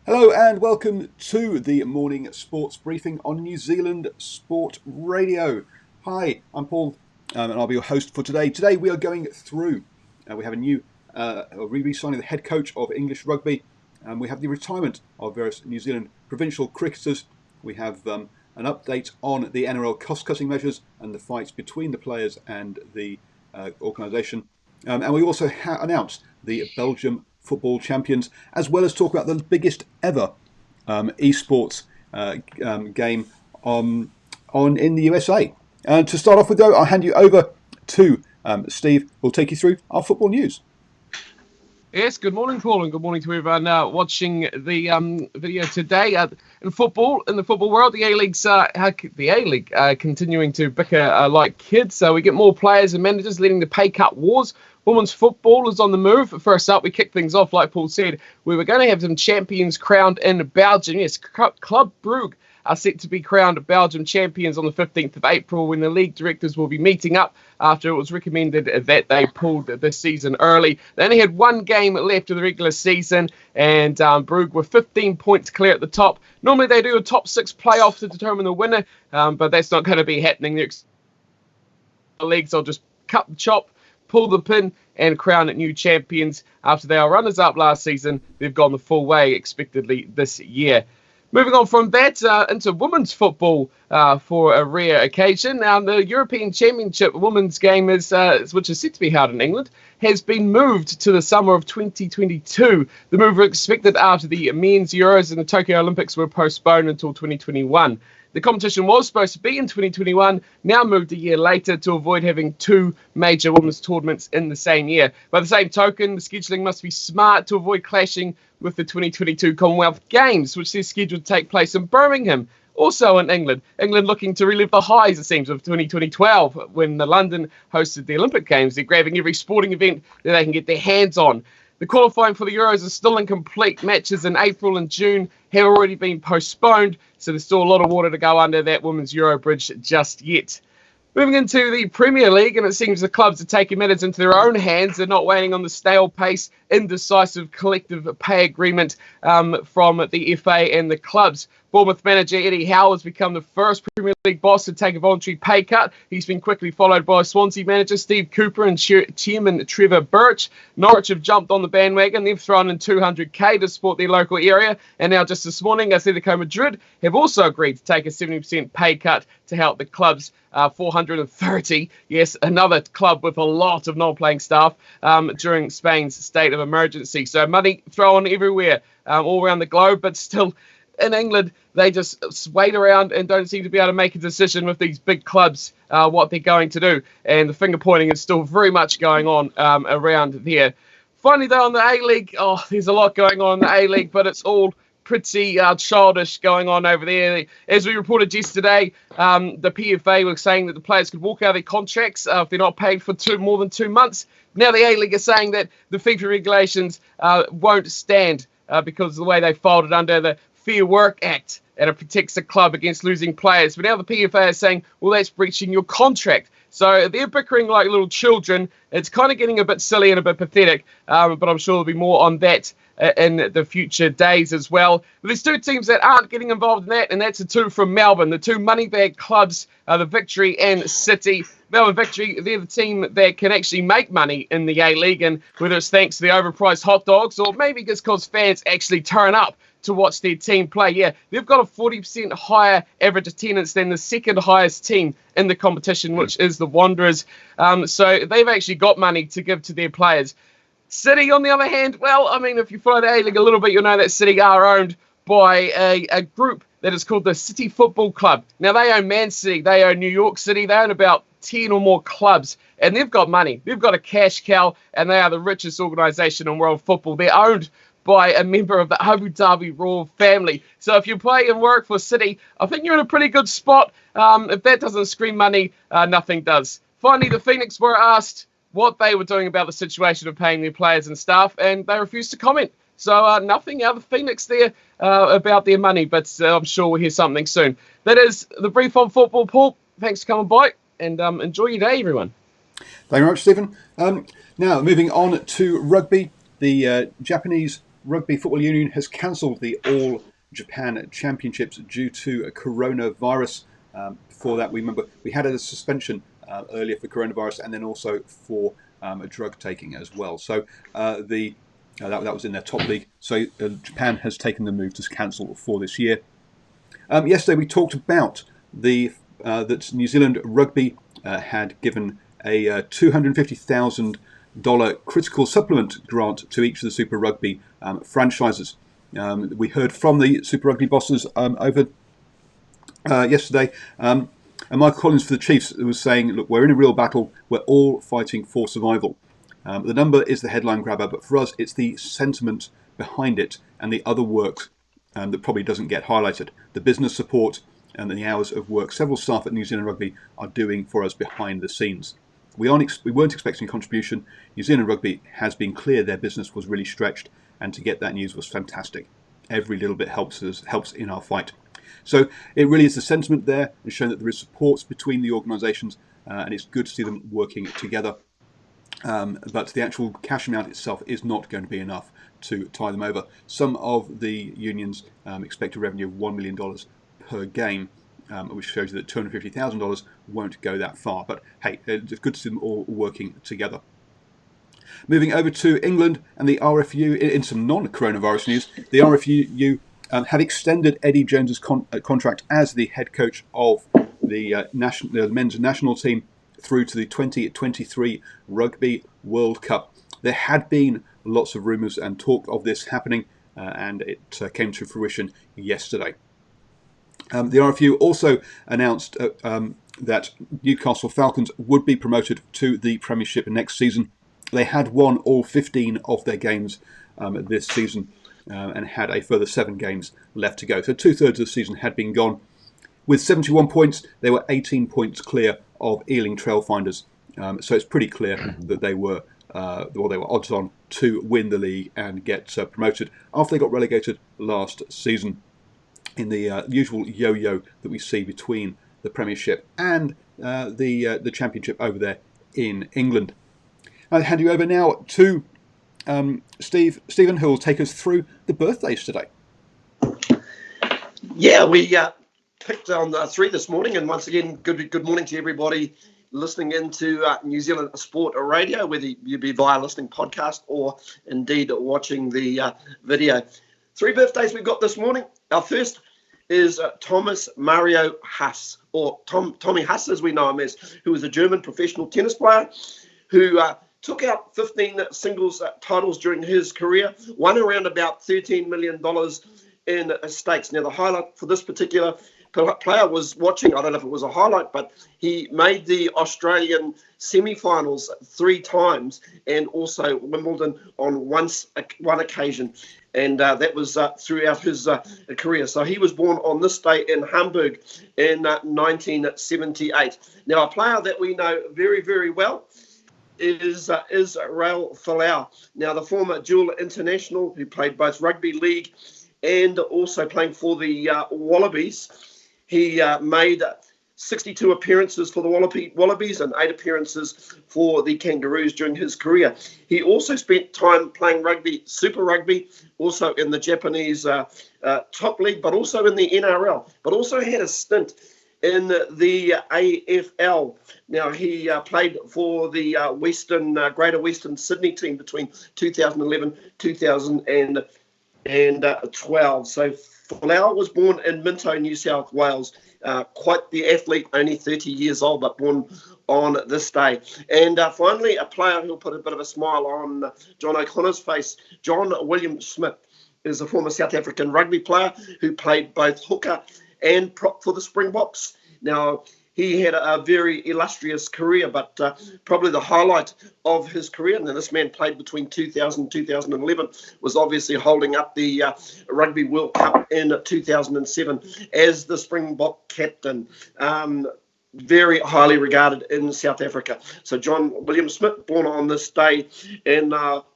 Hello and welcome to the morning sports briefing on New Zealand Sport Radio. Hi, I'm Paul and I'll be your host for today. Today we are going through, we have a new re-signing the head coach of English Rugby, and we have the retirement of various New Zealand provincial cricketers. We have an update on the NRL cost-cutting measures and the fights between the players and the organisation. And we also announced the Belgium football champions, as well as talk about the biggest ever esports game on in the USA. And to start off with, though, I'll hand you over to Steve, who'll take you through our football news. Yes, good morning, Paul, and good morning to everyone watching the video today. In the football world, the A-League continuing to bicker like kids. So we get more players and managers leading the pay cut wars. Women's football is on the move. First up, we kick things off, like Paul said. We were going to have some champions crowned in Belgium. Yes, Club Brugge are set to be crowned Belgium champions on the 15th of April, when the league directors will be meeting up after it was recommended that they pulled this season early. They only had one game left of the regular season, and Brugge were 15 points clear at the top. Normally they do a top six playoff to determine the winner, but that's not going to be happening. The leagues will just cut the chop, pull the pin, and crown it new champions. After they are runners-up last season, they've gone the full way expectedly this year. Moving on from that into women's football for a rare occasion. Now, the European Championship women's game, which is set to be held in England, has been moved to the summer of 2022. The move was expected after the men's Euros and the Tokyo Olympics were postponed until 2021. The competition was supposed to be in 2021, now moved a year later to avoid having two major women's tournaments in the same year. By the same token, the scheduling must be smart to avoid clashing with the 2022 Commonwealth Games, which is scheduled to take place in Birmingham, also in England. England looking to relive the highs, it seems, of 2012, when London hosted the Olympic Games. They're grabbing every sporting event that they can get their hands on. The qualifying for the Euros is still incomplete. Matches in April and June have already been postponed, so there's still a lot of water to go under that women's Euro bridge just yet. Moving into the Premier League, and it seems the clubs are taking matters into their own hands. They're not waiting on the stale pace, indecisive collective pay agreement from the FA and the clubs. Bournemouth manager Eddie Howe has become the first Premier League boss to take a voluntary pay cut. He's been quickly followed by Swansea manager Steve Cooper and chairman Trevor Birch. Norwich have jumped on the bandwagon. They've thrown in $200,000 to support their local area. And now just this morning, Atletico Madrid have also agreed to take a 70% pay cut to help the club's 430. Yes, another club with a lot of non-playing staff during Spain's state of emergency. So money thrown everywhere, all around the globe, but still in England, they just wait around and don't seem to be able to make a decision with these big clubs what they're going to do. And the finger pointing is still very much going on around there. Finally, though, on the A-League, there's a lot going on in the A-League, but it's all pretty childish going on over there. As we reported yesterday, the PFA were saying that the players could walk out of their contracts if they're not paid for more than 2 months. Now the A-League is saying that the FIFA regulations won't stand because of the way they folded under the Fair Work Act, and it protects the club against losing players. But now the PFA is saying, well, that's breaching your contract. So they're bickering like little children. It's kind of getting a bit silly and a bit pathetic, but I'm sure there'll be more on that in the future days as well. But there's two teams that aren't getting involved in that, and that's the two from Melbourne, the two moneybag clubs, the Victory and City. Melbourne Victory, they're the team that can actually make money in the A-League, and whether it's thanks to the overpriced hot dogs or maybe just because fans actually turn up to watch their team play. Yeah, they've got a 40% higher average attendance than the second highest team in the competition, which is the Wanderers. So they've actually got money to give to their players. City, on the other hand, well, I mean, if you follow the A-League a little bit, you'll know that City are owned by a group that is called the City Football Club. Now, they own Man City, they own New York City, they own about 10 or more clubs, and they've got money. They've got a cash cow, and they are the richest organisation in world football. They're owned by a member of the Abu Dhabi royal family. So if you play and work for City, I think you're in a pretty good spot. If that doesn't scream money, nothing does. Finally, the Phoenix were asked what they were doing about the situation of paying their players and staff, and they refused to comment. So nothing out of Phoenix there about their money, but I'm sure we'll hear something soon. That is the brief on football, Paul. Thanks for coming by, and enjoy your day, everyone. Thank you very much, Stephen. Now, moving on to rugby, the Japanese Rugby Football Union has cancelled the All Japan Championships due to a coronavirus. Before that, we remember we had a suspension earlier for coronavirus, and then also for a drug taking as well. So that was in their top league. So Japan has taken the move to cancel for this year. Yesterday we talked about that New Zealand Rugby had given a $250,000 critical supplement grant to each of the Super Rugby franchises. We heard from the Super Rugby bosses over yesterday, and Mike Collins for the Chiefs was saying, look, we're in a real battle, we're all fighting for survival. The number is the headline grabber, but for us it's the sentiment behind it and the other work that probably doesn't get highlighted. The business support and the hours of work several staff at New Zealand Rugby are doing for us behind the scenes. We weren't expecting contribution. New Zealand Rugby has been clear their business was really stretched, and to get that news was fantastic. Every little bit helps in our fight. So it really is the sentiment there, and showing that there is support between the organisations, and it's good to see them working together. But the actual cash amount itself is not going to be enough to tie them over. Some of the unions expect a revenue of $1 million per game, which shows you that $250,000 won't go that far. But hey, it's good to see them all working together. Moving over to England and the RFU, in some non-coronavirus news, the RFU have extended Eddie Jones's contract as the head coach of the men's national team through to the 2023 Rugby World Cup. There had been lots of rumours and talk of this happening, and it came to fruition yesterday. The RFU also announced that Newcastle Falcons would be promoted to the Premiership next season. They had won all 15 of their games this season and had a further 7 games left to go. So 2/3 of the season had been gone. With 71 points, they were 18 points clear of Ealing Trailfinders. So it's pretty clear that they were odds on to win the league and get promoted after they got relegated last season, in the usual yo-yo that we see between the Premiership and the Championship over there in England. I'll hand you over now to Stephen, who will take us through the birthdays today. Yeah, we picked on 3 this morning, and once again, good morning to everybody listening into New Zealand Sport Radio, whether you be via listening podcast or indeed watching the video. 3 birthdays we've got this morning. Our first is Thomas Mario Haas, or Tommy Haas as we know him as, who was a German professional tennis player who took out 15 singles titles during his career, won around about $13 million in stakes. Now, the highlight for this particular player was watching, I don't know if it was a highlight, but he made the Australian semi-finals 3 times and also Wimbledon on one occasion. And that was throughout his career. So he was born on this day in Hamburg in 1978. Now, a player that we know very, very well is Raul Falau. Now, the former dual international who played both rugby league and also playing for the Wallabies. He made 62 appearances for the Wallabies and 8 appearances for the Kangaroos during his career. He also spent time playing rugby, Super Rugby, also in the Japanese top league, but also in the NRL, but also had a stint in the AFL. Now, he played for the Greater Western Sydney team between 2011 2012. So Falau was born in Minto, New South Wales. Quite the athlete, only 30 years old, but born on this day. And finally, a player who'll put a bit of a smile on John O'Connor's face, John William Smith, is a former South African rugby player who played both hooker and prop for the Springboks. Now, he had a very illustrious career, but probably the highlight of his career, and then this man played between 2000 and 2011, was obviously holding up the Rugby World Cup in 2007 as the Springbok captain. Very highly regarded in South Africa. So John William Smith, born on this day in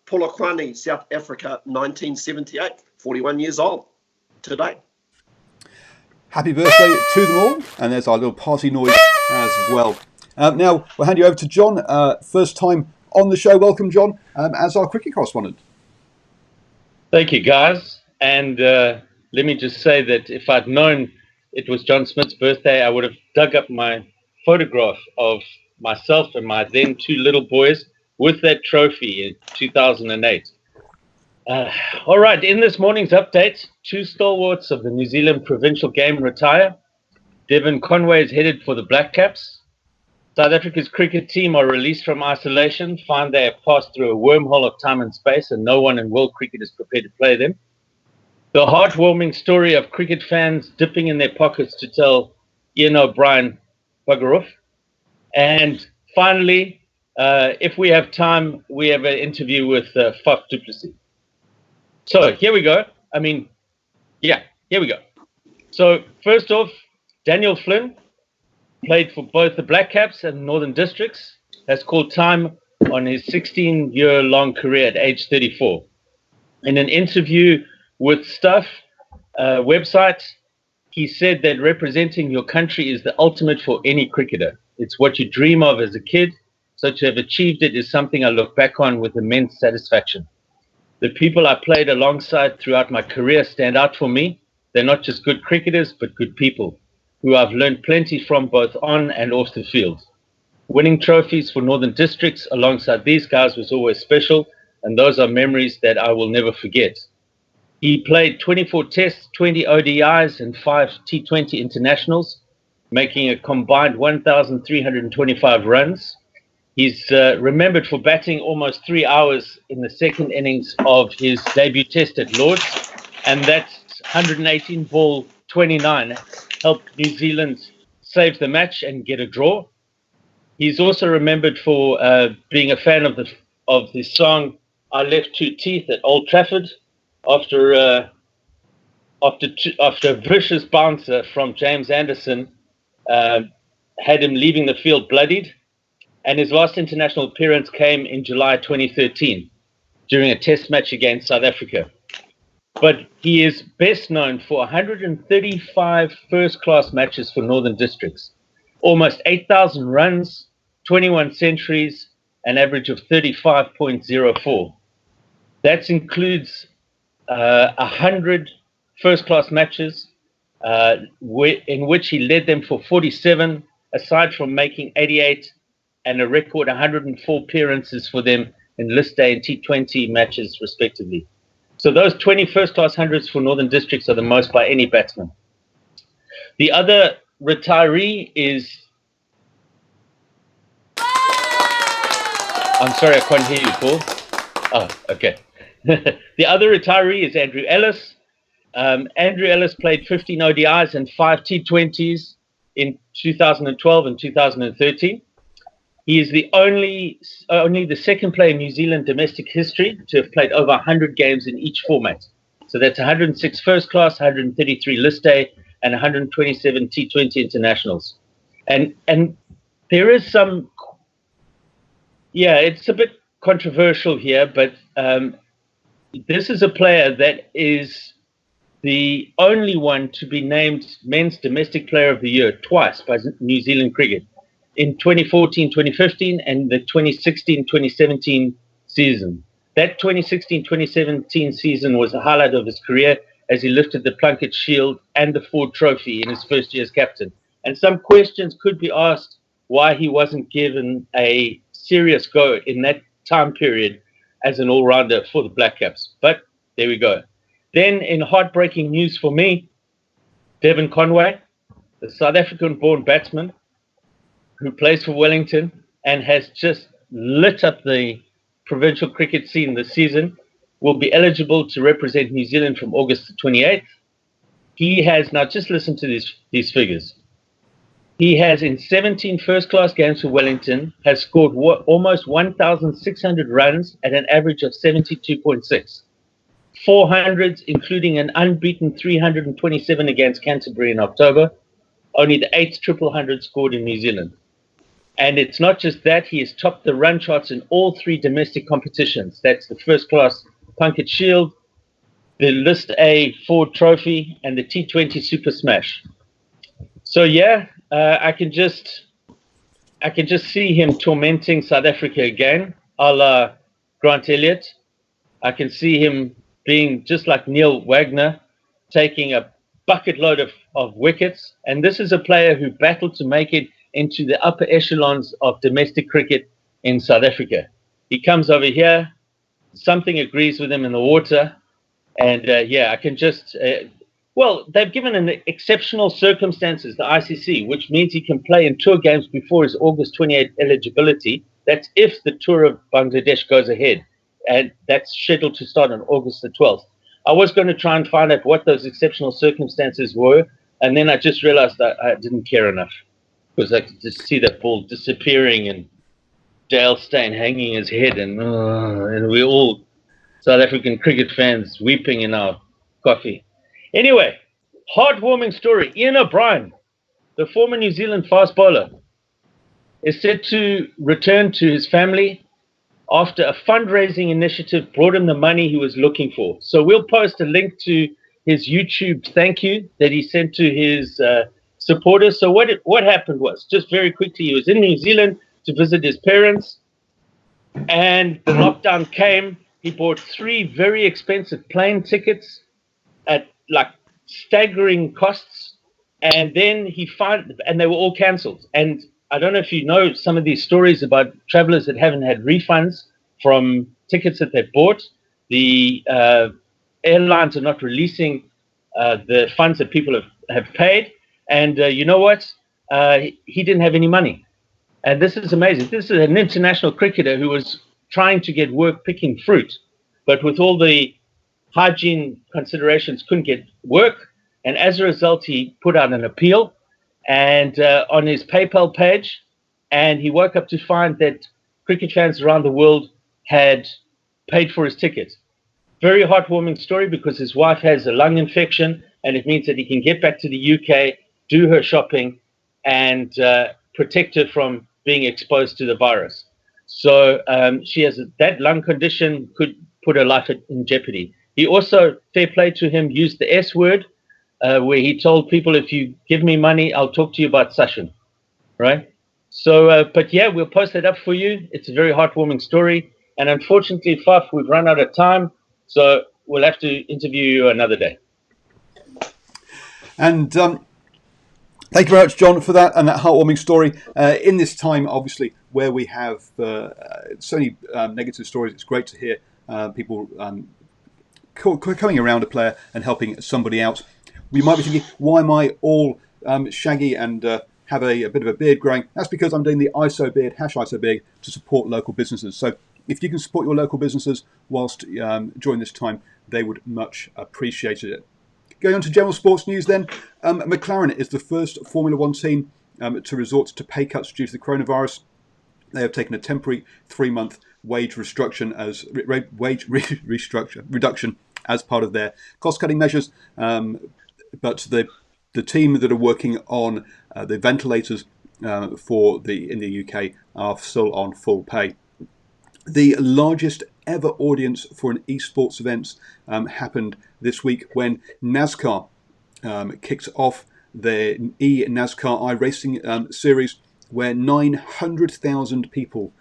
Polokwane, South Africa, 1978, 41 years old today. Happy birthday to them all, and there's our little party noise as well. Now, we'll hand you over to John, first time on the show. Welcome, John, as our cricket correspondent. Thank you, guys. And let me just say that if I'd known it was John Smith's birthday, I would have dug up my photograph of myself and my then two little boys with that trophy in 2008. All right, in this morning's update, two stalwarts of the New Zealand provincial game retire. Devon Conway is headed for the Black Caps. South Africa's cricket team are released from isolation, find they have passed through a wormhole of time and space, and no one in world cricket is prepared to play them. The heartwarming story of cricket fans dipping in their pockets to tell Ian O'Brien bugger off. And finally, if we have time, we have an interview with Faf du Plessis. So here we go. Here we go. So first off, Daniel Flynn played for both the Black Caps and Northern Districts, has called time on his 16-year-long career at age 34. In an interview with Stuff website, he said that representing your country is the ultimate for any cricketer. It's what you dream of as a kid, so to have achieved it is something I look back on with immense satisfaction. The people I played alongside throughout my career stand out for me. They're not just good cricketers, but good people, who I've learned plenty from both on and off the field. Winning trophies for Northern Districts alongside these guys was always special, and those are memories that I will never forget. He played 24 tests, 20 ODIs, and 5 T20 internationals, making a combined 1,325 runs. He's remembered for batting almost 3 hours in the second innings of his debut test at Lord's, and that 118 ball 29 helped New Zealand save the match and get a draw. He's also remembered for being a fan of the song "I Left Two Teeth" at Old Trafford after a vicious bouncer from James Anderson had him leaving the field bloodied. And his last international appearance came in July 2013 during a test match against South Africa. But he is best known for 135 first-class matches for Northern Districts, almost 8,000 runs, 21 centuries, an average of 35.04. That includes 100 first-class matches in which he led them for 47, aside from making 88 and a record 104 appearances for them in List A and T20 matches, respectively. So those 20 first-class hundreds for Northern Districts are the most by any batsman. The other retiree is... I'm sorry, I can't hear you, Paul. Oh, okay. The other retiree is Andrew Ellis. Andrew Ellis played 15 ODIs and 5 T20s in 2012 and 2013. He is only the second player in New Zealand domestic history to have played over 100 games in each format. So that's 106 first class, 133 List A, and 127 T20 internationals. And there is some, it's a bit controversial here, but this is a player that is the only one to be named Men's Domestic Player of the Year twice by New Zealand Cricket, in 2014-2015 and the 2016-2017 season. That 2016-2017 season was the highlight of his career as he lifted the Plunket Shield and the Ford Trophy in his first year as captain. And some questions could be asked why he wasn't given a serious go in that time period as an all-rounder for the Black Caps. But there we go. Then, in heartbreaking news for me, Devon Conway, the South African-born batsman who plays for Wellington and has just lit up the provincial cricket scene this season, will be eligible to represent New Zealand from August the 28th. He has, now just listen to these figures. He has, in 17 first-class games for Wellington, has scored almost 1,600 runs at an average of 72.6. 400s, including an unbeaten 327 against Canterbury in October, only the 8th triple hundred scored in New Zealand. And it's not just that, he has topped the run charts in all 3 domestic competitions. That's the first class Plunket Shield, the List A Ford Trophy, and the T20 Super Smash. So I can just see him tormenting South Africa again, a la Grant Elliott. I can see him being just like Neil Wagner, taking a bucket load of wickets. And this is a player who battled to make it into the upper echelons of domestic cricket in South Africa. He comes over here, something agrees with him in the water, and I can just they've given an exceptional circumstances, the ICC, which means he can play in tour games before his August 28 eligibility. That's if the tour of Bangladesh goes ahead, and that's scheduled to start on August the 12th. I was going to try and find out what those exceptional circumstances were, and then I just realized that I didn't care enough, because I could just see that ball disappearing and Dale Steyn hanging his head, and we're all South African cricket fans weeping in our coffee. Anyway, heartwarming story. Ian O'Brien, the former New Zealand fast bowler, is said to return to his family after a fundraising initiative brought him the money he was looking for. So we'll post a link to his YouTube thank you that he sent to his supporters. So what happened was, just very quickly, he was in New Zealand to visit his parents, and the lockdown came. He bought 3 very expensive plane tickets at like staggering costs, and then and they were all cancelled. And I don't know if you know some of these stories about travelers that haven't had refunds from tickets that they bought. The airlines are not releasing the funds that people have paid. And you know what? He didn't have any money. And this is amazing. This is an international cricketer who was trying to get work picking fruit, but with all the hygiene considerations couldn't get work. And as a result, he put out an appeal and on his PayPal page, and he woke up to find that cricket fans around the world had paid for his ticket. Very heartwarming story, because his wife has a lung infection, and it means that he can get back to the UK, do her shopping, and protect her from being exposed to the virus. So she has that lung condition could put her life in jeopardy. He also, fair play to him, used the S word, where he told people, if you give me money, I'll talk to you about Sachin, right? So, but yeah, we'll post that up for you. It's a very heartwarming story. And unfortunately, Faf, we've run out of time, so we'll have to interview you another day. And thank you very much, John, for that and that heartwarming story. In this time, obviously, where we have so many negative stories, it's great to hear people coming around a player and helping somebody out. We might be thinking, why am I all shaggy and have a bit of a beard growing? That's because I'm doing the ISO beard, #ISO beard, to support local businesses. So if you can support your local businesses whilst during this time, they would much appreciate it. Going on to general sports news then, McLaren is the first Formula One team to resort to pay cuts due to the coronavirus. They have taken a temporary 3-month wage reduction as part of their cost-cutting measures. But the team that are working on the ventilators in the UK are still on full pay. The largest ever audience for an esports event happened this week when NASCAR kicked off their NASCAR iRacing series, where 900,000 people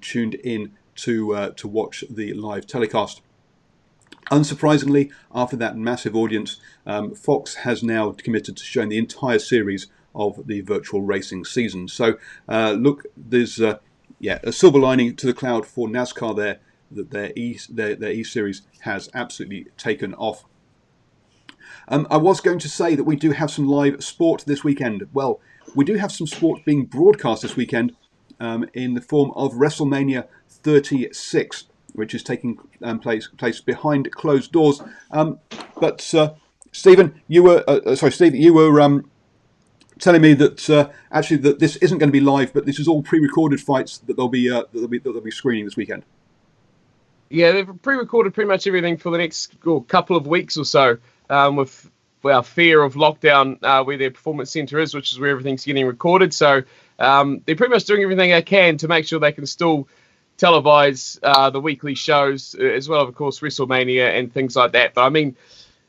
tuned in to watch the live telecast. Unsurprisingly, after that massive audience, Fox has now committed to showing the entire series of the virtual racing season. So look, there's a silver lining to the cloud for NASCAR there, that their E-Series has absolutely taken off. I was going to say that we do have some live sport this weekend. Well, we do have some sport being broadcast this weekend in the form of WrestleMania 36, which is taking place behind closed doors. But Stephen, you were telling me that actually that this isn't going to be live, but this is all pre-recorded fights that they'll be screening this weekend. Yeah, they've pre-recorded pretty much everything for the next couple of weeks or so, with our fear of lockdown where their performance centre is, which is where everything's getting recorded. So they're pretty much doing everything they can to make sure they can still televise the weekly shows, as well as, of course, WrestleMania and things like that. But I mean,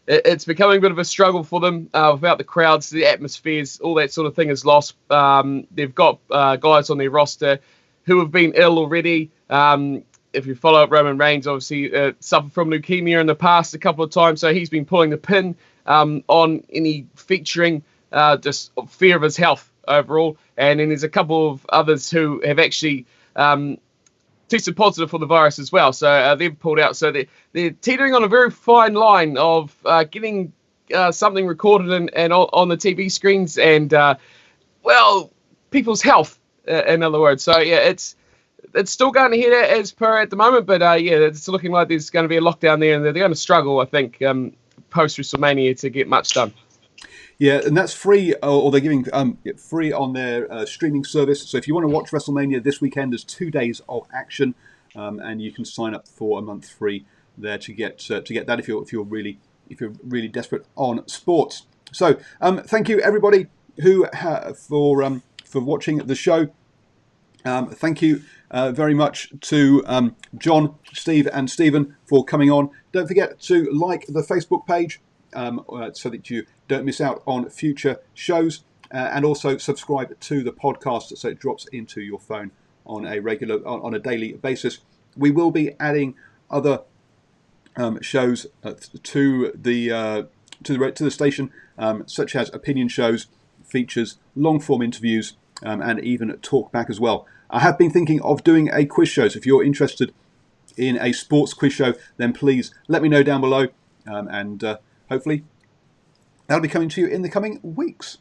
it's becoming a bit of a struggle for them without the crowds, the atmospheres, all that sort of thing is lost. They've got guys on their roster who have been ill already. if you follow up Roman Reigns, obviously suffered from leukemia in the past a couple of times, so he's been pulling the pin on any featuring just fear of his health overall. And then there's a couple of others who have actually tested positive for the virus as well, so they've pulled out. So they're teetering on a very fine line of getting something recorded and on the TV screens and, people's health, in other words. So, yeah, it's still going ahead as per at the moment, but, it's looking like there's going to be a lockdown there, and they're going to struggle, I think, post-WrestleMania to get much done. Yeah, and that's free, or they're giving free on their streaming service. So if you want to watch WrestleMania this weekend, there's 2 days of action, and you can sign up for a month free there to get that if you're really desperate on sports. So thank you everybody who for watching the show. Thank you very much to John, Steve, and Stephen for coming on. Don't forget to like the Facebook page so that you don't miss out on future shows, and also subscribe to the podcast so it drops into your phone on a daily basis. We will be adding other shows to the station, such as opinion shows, features, long form interviews, and even talk back as well. I have been thinking of doing a quiz show, so if you're interested in a sports quiz show, then please let me know down below, and hopefully that'll be coming to you in the coming weeks.